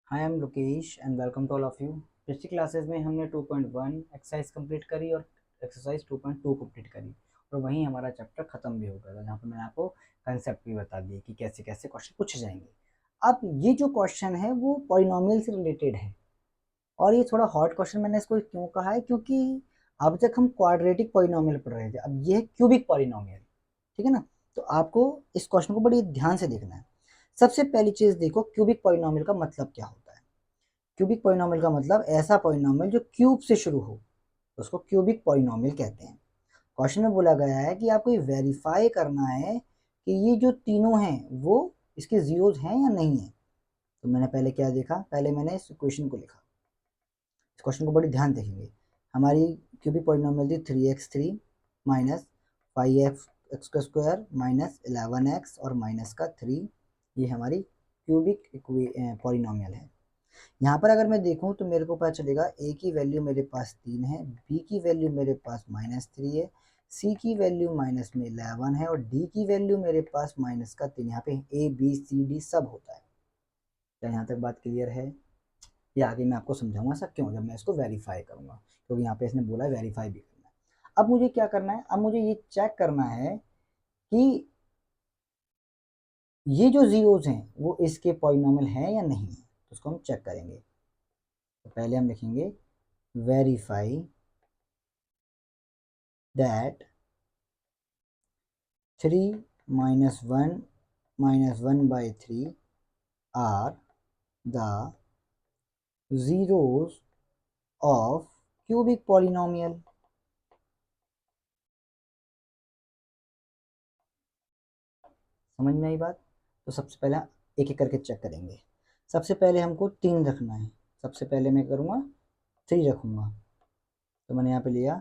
Hi I am Lokesh and welcome to all of you. पिछली classes में हमने 2.1 exercise complete करी और एक्सरसाइज 2.2 कंप्लीट करी और वहीं हमारा चैप्टर खत्म भी हो गया था, जहाँ पर मैंने आपको कंसेप्ट भी बता दिए कि कैसे कैसे क्वेश्चन पूछे जाएंगे। अब ये जो क्वेश्चन है वो पॉलिनोमियल से रिलेटेड है और ये थोड़ा हॉट क्वेश्चन मैंने इसको क्यों कहा है, क्योंकि अब तक हम क्वाड्रेटिक पॉलिनोमियल पढ़ रहे थे, अब ये है क्यूबिक पॉलिनोमियल। ठीक है ना। तो आपको इस क्वेश्चन को बड़ी ध्यान से देखना है। सबसे पहली चीज देखो, क्यूबिक पॉलिनोमियल का मतलब क्या होता है। क्यूबिक पॉलिनोमियल का मतलब ऐसा पॉलिनोमियल जो क्यूब से शुरू हो, तो उसको क्यूबिक पॉलिनोमियल कहते हैं। क्वेश्चन में बोला गया है कि आपको ये वेरीफाई करना है कि ये जो तीनों हैं वो इसके जीरोज हैं या नहीं है। तो मैंने पहले क्या देखा, पहले मैंने इस इक्वेशन को लिखा। इस क्वेश्चन को बड़ी ध्यान देखेंगे। हमारी क्यूबिक पॉलिनोमियल थी 3x3 माइनस 5x का स्क्वायर माइनस 11x और माइनस का 3। ये हमारी क्यूबिक पॉलिनोमियल है। यहाँ पर अगर मैं देखूँ तो मेरे को पता चलेगा ए की वैल्यू मेरे पास 3 है, बी की वैल्यू मेरे पास -3 है, सी की वैल्यू माइनस में 11 है और डी की वैल्यू मेरे पास माइनस का 3। यहाँ पे ए बी सी डी सब होता है। क्या यहाँ तक बात क्लियर है? ये आगे मैं आपको समझाऊंगा ऐसा क्यों, जब मैं इसको वेरीफाई करूंगा, क्योंकि यहाँ पे इसने बोला है वेरीफाई भी करना है। अब मुझे क्या करना है, अब मुझे ये चेक करना है कि ये जो जीरोज हैं वो इसके पॉलिनोमियल है या नहीं है। तो उसको हम चेक करेंगे। तो पहले हम लिखेंगे verify that 3 minus 1 minus 1 by 3 are the zeros of cubic polynomial। समझ में आई बात? तो सबसे पहले एक एक करके चेक करेंगे। सबसे पहले हमको 3 रखना है। सबसे पहले मैं करूँगा 3 रखूँगा। तो मैंने यहाँ पे लिया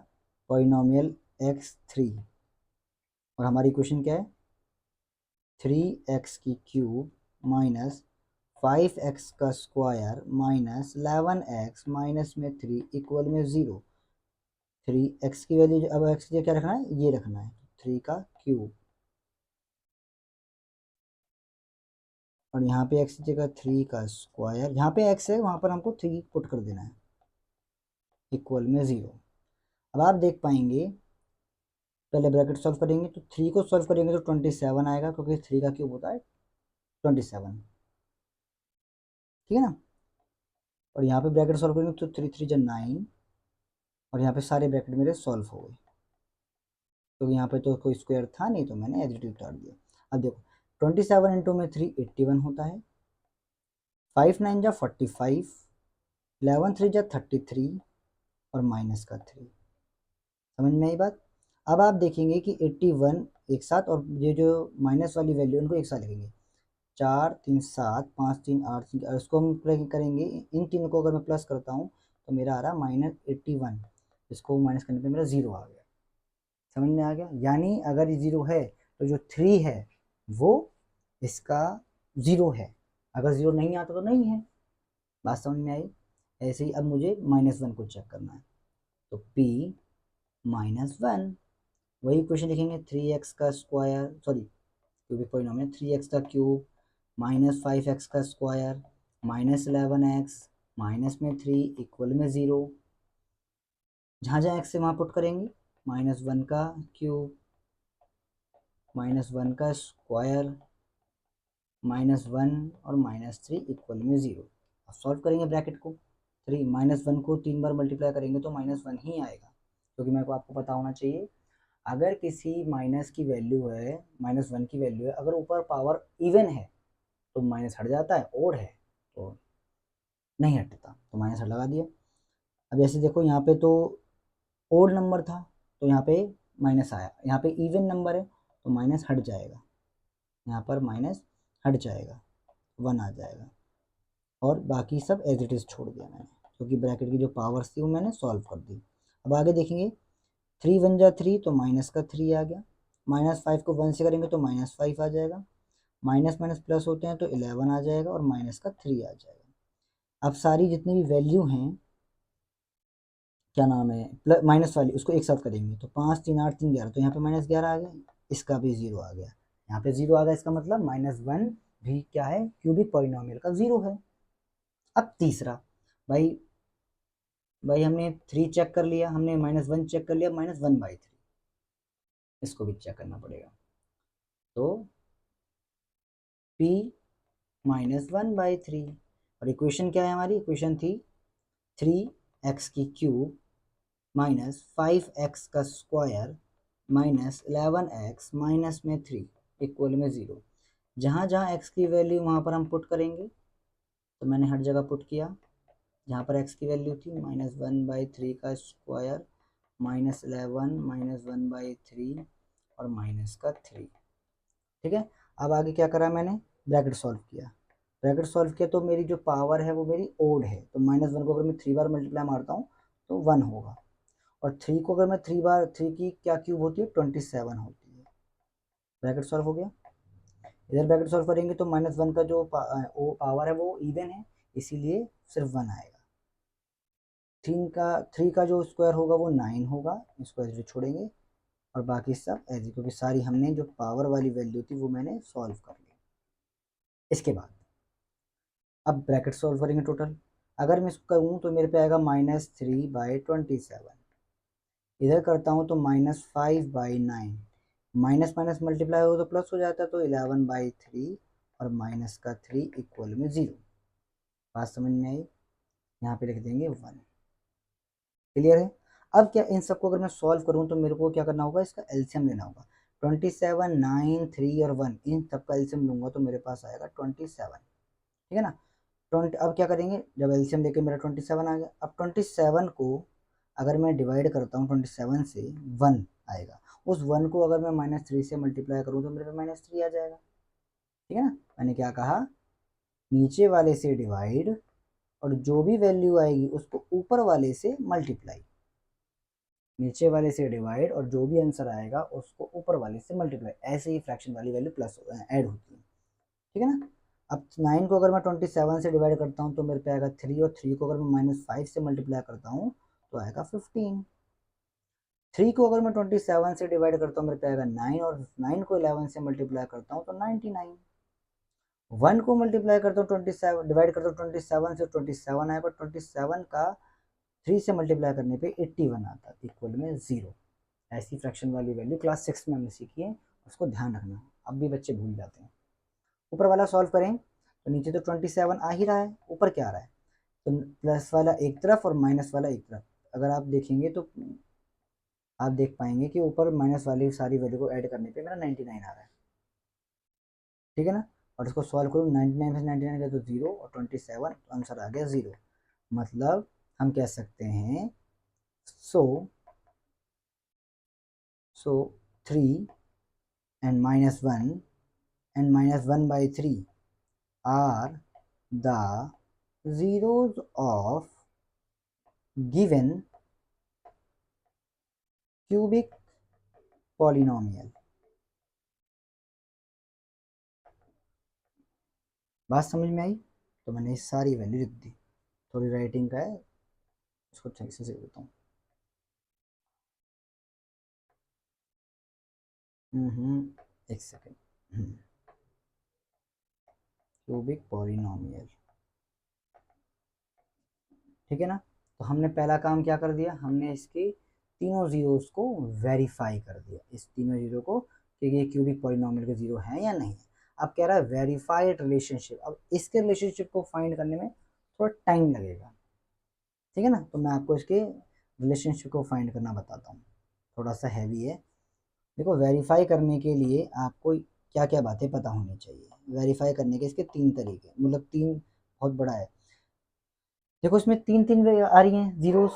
पॉलिनोमियल x3 और हमारी इक्वेशन क्या है, 3x की क्यूब माइनस 5x का स्क्वायर माइनस 11x माइनस में 3 इक्वल में 0। 3x की वैल्यू, अब x की जगह क्या रखना है, ये रखना है 3 का क्यूब, और यहाँ पे x की जगह 3 का स्क्वायर, यहाँ पे x है वहाँ पर हमको 3 पुट कर देना है इक्वल में 0। अब आप देख पाएंगे, पहले ब्रैकेट सॉल्व करेंगे तो 3 को सॉल्व करेंगे तो 27 आएगा, क्योंकि 3 का क्यूब होता है 27। ठीक है ना। और यहाँ पे ब्रैकेट सॉल्व करेंगे तो 3 3 जा 9 और यहाँ पे सारे ब्रैकेट मेरे सॉल्व हो गए, क्योंकि यहाँ पे तो कोई स्क्वायर था नहीं तो मैंने एज इट इज उतार दिया। अब देखो 27 इंटू में 3 81 होता है, 5 9 जा 45, 11 3 जा 33 और माइनस का 3। समझ में आई बात? अब आप देखेंगे कि 81 एक साथ और ये जो माइनस वाली वैल्यू उनको एक साथ लिखेंगे। 4 3 7 5 3 8 3, और इसको हम करेंगे, इन तीनों को अगर मैं प्लस करता हूँ तो मेरा आ रहा -81। इसको माइनस करने पे मेरा 0 आ गया। समझ में आ गया? यानी अगर ये 0 है तो जो 3 है वो इसका 0 है, अगर 0 नहीं आता तो नहीं है। बात समझ में आई? ऐसे ही अब मुझे -1 को चेक करना है, तो p -1, वही क्वेश्चन लिखेंगे 3x का square, sorry cubic polynomial 3x का क्यूब माइनस 5x का स्क्वायर माइनस 11x माइनस में 3 इक्वल में 0। जहाँ जहाँ x से वहाँ पुट करेंगे, -1 का क्यूब -1 का स्क्वायर -1 और -3 इक्वल में 0। अब सॉल्व करेंगे ब्रैकेट को, 3 -1 को 3 बार मल्टीप्लाई करेंगे तो -1 ही आएगा, क्योंकि मेरे को आपको पता होना चाहिए अगर किसी माइनस की वैल्यू है, -1 की वैल्यू है, अगर ऊपर पावर इवन है तो माइनस हट जाता है, ओड है तो नहीं हटता, तो माइनस हट लगा दिया। अब जैसे देखो यहाँ पे तो ओड नंबर था तो यहाँ पे माइनस आया, यहाँ पे इवन नंबर है तो माइनस हट जाएगा, यहाँ पर माइनस हट जाएगा, 1 आ जाएगा, और बाकी सब एज इट इज़ छोड़ दिया मैंने, क्योंकि ब्रैकेट की जो पावर्स थी वो मैंने सॉल्व कर दी। अब आगे देखेंगे, 3 1 जा 3 तो माइनस का 3 आ गया, -5 को 1 से करेंगे तो -5 आ जाएगा, माइनस माइनस प्लस होते हैं तो 11 आ जाएगा और माइनस का 3 आ जाएगा। अब सारी जितनी भी वैल्यू हैं, क्या नाम है, प्लस माइनस वाली उसको एक साथ करेंगे तो 5 3 8 3 11, तो यहाँ पे -11 आ गया, इसका भी 0 आ गया, यहाँ पे 0 आ गया, इसका मतलब -1 भी क्या है, क्यूबिक पॉलिनोमियल का 0 है। अब तीसरा, भाई भाई हमने 3 चेक कर लिया, हमने -1 चेक कर लिया, -1/3 इसको भी चेक करना पड़ेगा। तो p -1/3 और इक्वेशन क्या है हमारी, इक्वेशन थी 3x³ -5x का स्क्वायर -11x माइनस में 3 इक्वल में 0। जहाँ जहाँ x की वैल्यू वहाँ पर हम पुट करेंगे, तो मैंने हर जगह पुट किया। जहाँ पर x की वैल्यू थी -1/3 का स्क्वायर -11 -1/3 और माइनस का 3। ठीक है, अब आगे क्या करा मैंने, ब्रैकेट सॉल्व किया। ब्रैकेट सॉल्व किया तो मेरी जो पावर है वो मेरी ओड है, तो -1 को अगर मैं 3 बार मल्टीप्लाई मारता हूँ तो 1 होगा, और 3 को अगर मैं 3 बार 3 की क्या क्यूब होती है, 27 होती है। ब्रैकेट सॉल्व हो गया। इधर ब्रैकेट सॉल्व करेंगे तो -1 का जो पावर है वो इवन है, इसीलिए सिर्फ 1 आएगा। 3 का जो स्क्वायर होगा वो 9 होगा, इसको ऐसे छोड़ेंगे, और बाकी सब ऐसे, क्योंकि सारी हमने जो पावर वाली वैल्यू थी वो मैंने सॉल्व कर ली। इसके बाद अब ब्रैकेट सॉल्व करेंगे टोटल। अगर मैं इसको करूँ तो मेरे पे आएगा -3/27। इधर करता हूँ तो -5/9, माइनस माइनस मल्टीप्लाई हो तो प्लस हो जाता है, तो 11/3 और माइनस का 3 इक्वल में 0। बात समझ में आई, यहाँ पे लिख देंगे 1। क्लियर है। अब क्या, इन सबको अगर मैं सॉल्व करूँ तो मेरे को क्या करना होगा, इसका एलसीएम लेना होगा। 27, 9, 3 और 1, इन सबका एलसीएम लूंगा तो मेरे पास आएगा 27। ठीक है ना। 20, अब क्या करेंगे, जब एलसीएम लेके मेरा 27 आ गया, अब 27 को अगर मैं डिवाइड करता हूँ 27 से, 1 आएगा। उस 1 को अगर मैं -3 से मल्टीप्लाई करूँ तो मेरे पे -3 आ जाएगा। ठीक है ना। मैंने क्या कहा, नीचे वाले से डिवाइड और जो भी वैल्यू आएगी उसको ऊपर वाले से मल्टीप्लाई। नीचे वाले से डिवाइड और जो भी आंसर आएगा उसको ऊपर वाले से मल्टीप्लाई, ऐसे ही फ्रैक्शन वाली वैल्यू प्लस ऐड होती है। ठीक है ना। अब 9 को अगर मैं 27 से डिवाइड करता हूँ तो मेरे पे आएगा 3, और 3 को अगर मैं -5 से मल्टीप्लाई करता हूँ तो आएगा 15। 3 को अगर मैं 27 से डिवाइड करता हूँ मेरे पे आएगा 9, और 9 को 11 से मल्टीप्लाई करता हूँ तो 99। 1 को मल्टीप्लाई करता हूँ 27, डिवाइड करता हूँ 27 से, 27 आएगा, 27 का 3 से मल्टीप्लाई करने पे 81 आता है, इक्वल में 0। ऐसी फ्रैक्शन वाली वैल्यू क्लास 6 में हमने सीखी है, उसको ध्यान रखना, अब भी बच्चे भूल जाते हैं। ऊपर वाला सॉल्व करें तो नीचे तो 27 आ ही रहा है, ऊपर क्या आ रहा है, तो प्लस वाला एक तरफ और माइनस वाला एक तरफ। अगर आप देखेंगे तो आप देख पाएंगे कि ऊपर माइनस वाली सारी वैल्यू को ऐड करने पे मेरा 99 आ रहा है। ठीक है ना। और इसको सॉल्व करूँ, 99 में 99 गया तो 0, और 27 तो आंसर आ गया 0। मतलब हम कह सकते हैं, सो 3 and -1 and -1/3 are the zeros of given cubic polynomial। बात समझ में आई, तो मैंने सारी वैल्यू लिख दी। थोड़ी राइटिंग का है, उसको ठीक से देता हूँ। एक सेकेंड। क्यूबिक पॉलिनोमियल, ठीक है ना। तो हमने पहला काम क्या कर दिया, हमने इसके तीनों जीरोस को वेरीफाई कर दिया, इस तीनों जीरो को, कि ये क्यूबिक पॉलिनोमियल के जीरो हैं या नहीं है। अब कह रहा है वेरीफाइड रिलेशनशिप, अब इसके रिलेशनशिप को फाइंड करने में थोड़ा टाइम लगेगा। ठीक है ना। तो मैं आपको इसके रिलेशनशिप को फाइंड करना बताता हूँ, थोड़ा सा हैवी है। देखो, वेरीफाई करने के लिए आपको क्या क्या बातें पता होनी चाहिए। वेरीफाई करने के इसके 3 तरीके, मतलब 3 बहुत बड़ा है। देखो, इसमें 3 आ रही हैं जीरोस,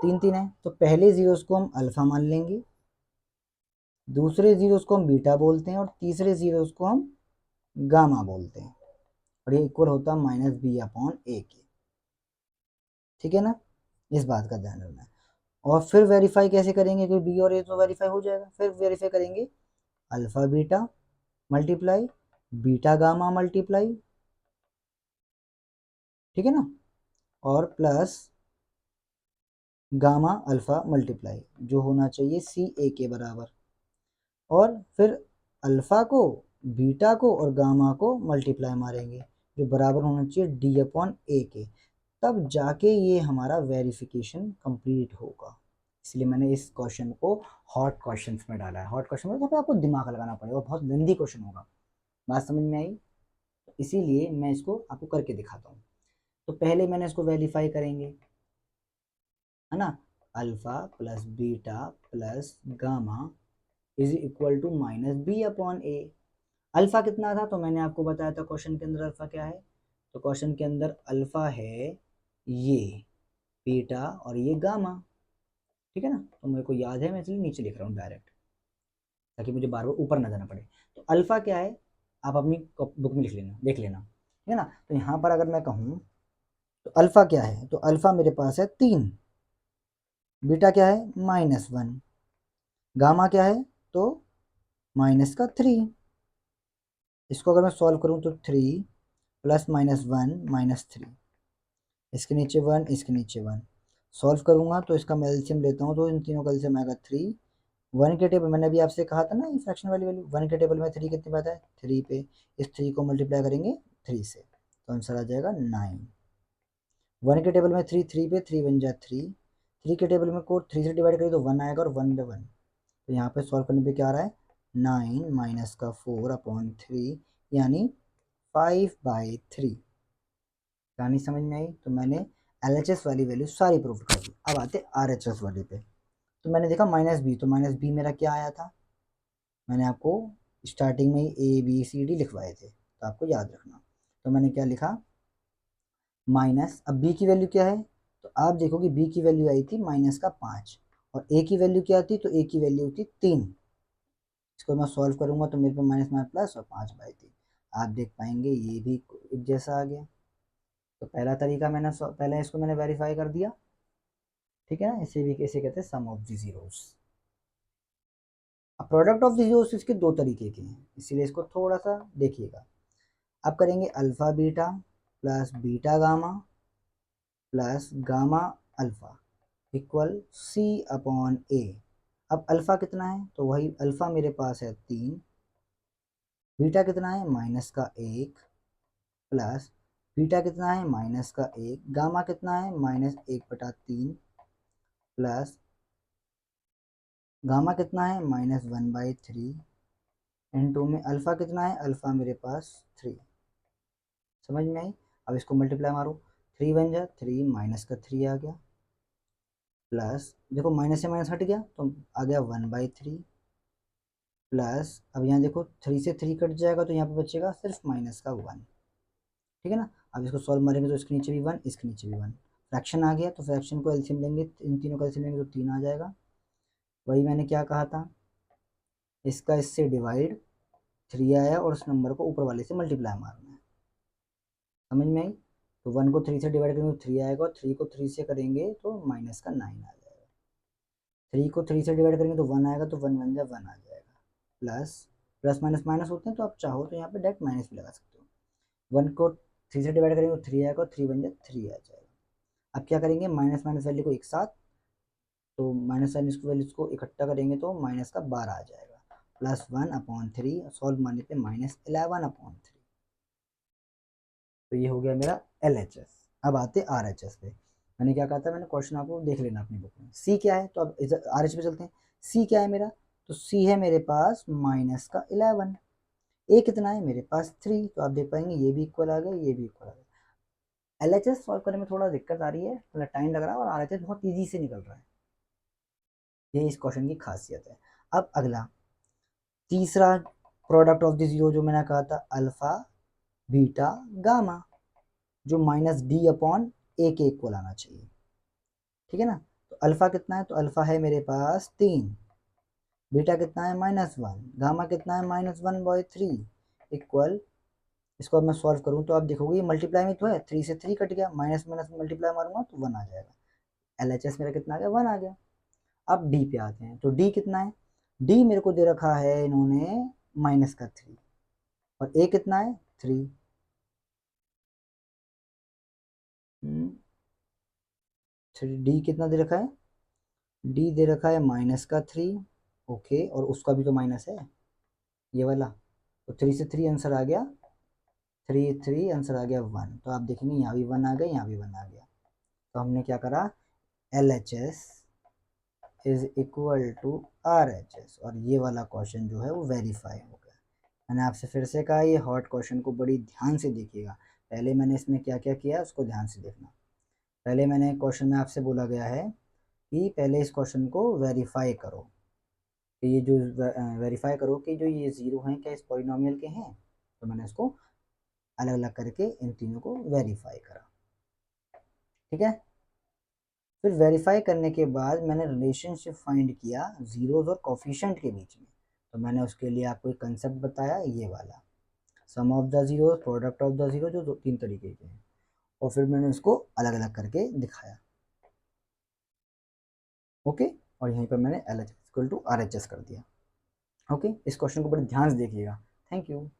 3 है, तो पहले जीरोस को हम अल्फा मान लेंगे, दूसरे जीरोस को हम बीटा बोलते हैं, और तीसरे जीरोस को हम गामा बोलते हैं, और ये इक्वल होता है -b/a के। ठीक है ना। इस बात का ध्यान रखना है। और फिर वेरीफाई कैसे करेंगे, कोई बी और ए तो वेरीफाई हो जाएगा, फिर वेरीफाई करेंगे alpha beta multiply beta gamma multiply, ठीक है ना, और प्लस गामा अल्फा मल्टीप्लाई, जो होना चाहिए सी ए के बराबर। और फिर अल्फा को, बीटा को और गामा को मल्टीप्लाई मारेंगे, जो बराबर होना चाहिए डी अपॉन ए के, तब जाके ये हमारा वेरिफिकेशन कंप्लीट होगा। इसलिए मैंने इस क्वेश्चन को हॉट क्वेश्चंस में डाला है। हॉट क्वेश्चन में आपको दिमाग लगाना पड़ेगा, बहुत लेंथी क्वेश्चन होगा। बात समझ में आई? तो इसीलिए मैं इसको आपको करके दिखाता हूँ। तो पहले मैंने इसको वेरीफाई करेंगे, है ना। Alpha plus beta plus gamma is equal to minus B upon A. Alpha कितना था तो मैंने आपको बताया था क्वेश्चन के अंदर अल्फा क्या है। तो क्वेश्चन के अंदर अल्फा है ये बीटा और ये गामा, ठीक है ना। तो मेरे को याद है, मैं इसलिए नीचे लिख रहा हूँ डायरेक्ट, ताकि मुझे बार बार ऊपर ना जाना पड़े। तो अल्फा क्या है आप अपनी बुक में लिख लेना, देख लेना, ठीक है ना। तो यहाँ पर अगर मैं कहूँ तो अल्फा क्या है, तो अल्फा मेरे पास है 3, बीटा क्या है -1, गामा क्या है तो -3। इसको अगर मैं सॉल्व करूँ तो 3 प्लस -1 -3, इसके नीचे 1, इसके नीचे 1, सॉल्व करूँगा तो इसका मैं एलसीएम लेता हूँ तो इन तीनों का एलसीएम आएगा 3। 1 के टेबल मैंने अभी आपसे कहा था ना, ये फ्रैक्शन वाली वैल्यू, 1 के टेबल में 3 कितनी बात है 3 पे, इस 3 को मल्टीप्लाई करेंगे 3 से तो आंसर आ जाएगा 9। 1 के टेबल में 3, 3 पे 3 बन जाए 3, 3 के टेबल में को 3 से डिवाइड करें तो 1 आएगा और 1 1, तो यहाँ पे सॉल्व करने पे क्या आ रहा है 9 माइनस का 4 अपॉन 3 यानी 5/3। कहानी समझ में आई? तो मैंने एलएचएस वाली वैल्यू सारी प्रूव कर दी। अब आते आरएचएस वाली पे। तो मैंने देखा -b, तो -b मेरा क्या आया था, मैंने आपको स्टार्टिंग में ही ABCD लिखवाए थे तो आपको याद रखना। तो मैंने क्या लिखा माइनस, अब b की वैल्यू क्या है तो आप देखो कि b की वैल्यू आई थी -5 और a की वैल्यू क्या थी तो a की वैल्यू थी 3। इसको मैं सॉल्व करूंगा तो मेरे पे माइनस प्लस और 5/3, आप देख पाएंगे ये भी एक जैसा आ गया। तो पहला तरीका मैंने पहले इसको मैंने वेरीफाई कर दिया, ठीक है ना। इसे कहते हैं सम ऑफ द जीरोस। अब प्रोडक्ट ऑफ द जीरोस इसके दो तरीके के हैं, इसीलिए इसको थोड़ा सा देखिएगा। अब करेंगे alpha beta plus beta gamma plus gamma alpha equal c upon a. अब अल्फा कितना है तो वही अल्फा मेरे पास है 3, बीटा कितना है -1 प्लस बीटा कितना है -1, गामा कितना है -1/3 प्लस गामा कितना है -1/3 इनटू में अल्फ़ा कितना है, अल्फ़ा मेरे पास 3। समझ में आई? अब इसको मल्टीप्लाई मारो, 3 बन जाए 3 माइनस का 3 आ गया प्लस देखो माइनस से माइनस हट गया तो आ गया 1/3 प्लस अब यहाँ देखो 3 से 3 कट जाएगा तो यहाँ पे बचेगा सिर्फ माइनस का 1, ठीक है ना। अब इसको सॉल्व मारेंगे तो इसके नीचे भी 1, इसके नीचे भी 1, फ्रैक्शन आ गया तो फ्रैक्शन को एलसीएम लेंगे, इन तीनों का एलसीएम लेंगे तो 3 आ जाएगा। वही मैंने क्या कहा था, इसका इससे डिवाइड 3 आया और उस नंबर को ऊपर वाले से मल्टीप्लाई मारना है। समझ में आई? तो 1 को 3 से डिवाइड करेंगे तो 3 आएगा और 3 को 3 से करेंगे तो माइनस का 9 आ जाएगा। 3 को 3 से डिवाइड करेंगे तो 1 आएगा तो 1 1 जा 1 आ जाएगा प्लस प्लस माइनस माइनस होते हैं तो आप चाहो तो यहाँ पे डायरेक्ट माइनस भी लगा सकते हो। 1 को 3 से डिवाइड करेंगे तो 3 आएगा और 3 1 जा 3 आ जाएगा। अब क्या करेंगे माइनस माइनस वैल्यू को एक साथ, तो माइनस साइन इसको वैल्यूज को इकट्ठा करेंगे तो माइनस का 12 आ जाएगा प्लस 1/3, सॉल्व मारने पे -11/3। तो ये हो गया मेरा LHS। अब आते RHS पे। मैंने क्या कहा था, मैंने क्वेश्चन आपको देख लेना अपनी बुक में। C क्या है तो अब RH पे चलते हैं। C क्या है मेरा तो C है मेरे पास -11, A कितना है मेरे पास 3, तो आप देख पाएंगे ये भी इक्वल आ गया, ये भी इक्वल आ गया। LHS सॉल्व करने में थोड़ा दिक्कत आ रही है, थोड़ा टाइम लग रहा है, और RHS बहुत ईजी से निकल रहा है, ये इस क्वेश्चन की खासियत है। अब अगला तीसरा प्रोडक्ट ऑफ द जीरो जो मैंने कहा था अल्फा बीटा गामा, जो -d/a के इक्वल आना चाहिए, ठीक है ना। तो अल्फा कितना है तो अल्फा है मेरे पास 3, बीटा कितना है -1, गामा कितना है -1/3 इक्वल, इसको अब मैं सॉल्व करूँ तो आप देखोगे मल्टीप्लाई में तो है, 3 से 3 कट गया, माइनस माइनस मल्टीप्लाई मारूंगा तो 1 आ जाएगा। LHS मेरा कितना आ गया 1 आ गया। अब D पे आते हैं, तो D कितना है, D मेरे को दे रखा है इन्होंने -3 और A कितना है 3, D कितना दे रखा है, D दे रखा है -3, ओके, और उसका भी तो माइनस है ये वाला, तो 3 से 3 आंसर आ गया 3 आंसर आ गया 1। तो आप देखेंगे यहाँ भी 1 आ गया, यहाँ भी 1 आ गया। तो हमने क्या करा, LHS is equal to RHS, और ये वाला क्वेश्चन जो है वो वेरीफाई हो गया। मैंने आपसे फिर से कहा ये हॉट क्वेश्चन को बड़ी ध्यान से देखिएगा। पहले मैंने इसमें क्या क्या किया उसको ध्यान से देखना। पहले मैंने क्वेश्चन में आपसे बोला गया है कि पहले इस क्वेश्चन को वेरीफाई करो, कि ये जो वेरीफाई करो कि जो ये ज़ीरो हैं क्या इस पॉलिनोमियल के हैं। तो मैंने इसको अलग अलग करके इन तीनों को वेरीफाई करा, ठीक है। फिर वेरीफाई करने के बाद मैंने रिलेशनशिप फाइंड किया जीरोज और कोफिशिएंट के बीच में। तो मैंने उसके लिए आपको एक कंसेप्ट बताया, ये वाला sum of the zero, product of the zero, जो 3 तरीके के हैं, और फिर मैंने उसको अलग अलग करके दिखाया। ओके, और यहीं पर मैंने LHS इक्वल टू RHS कर दिया। ओके, इस क्वेश्चन को बड़े ध्यान से देखिएगा। Thank you.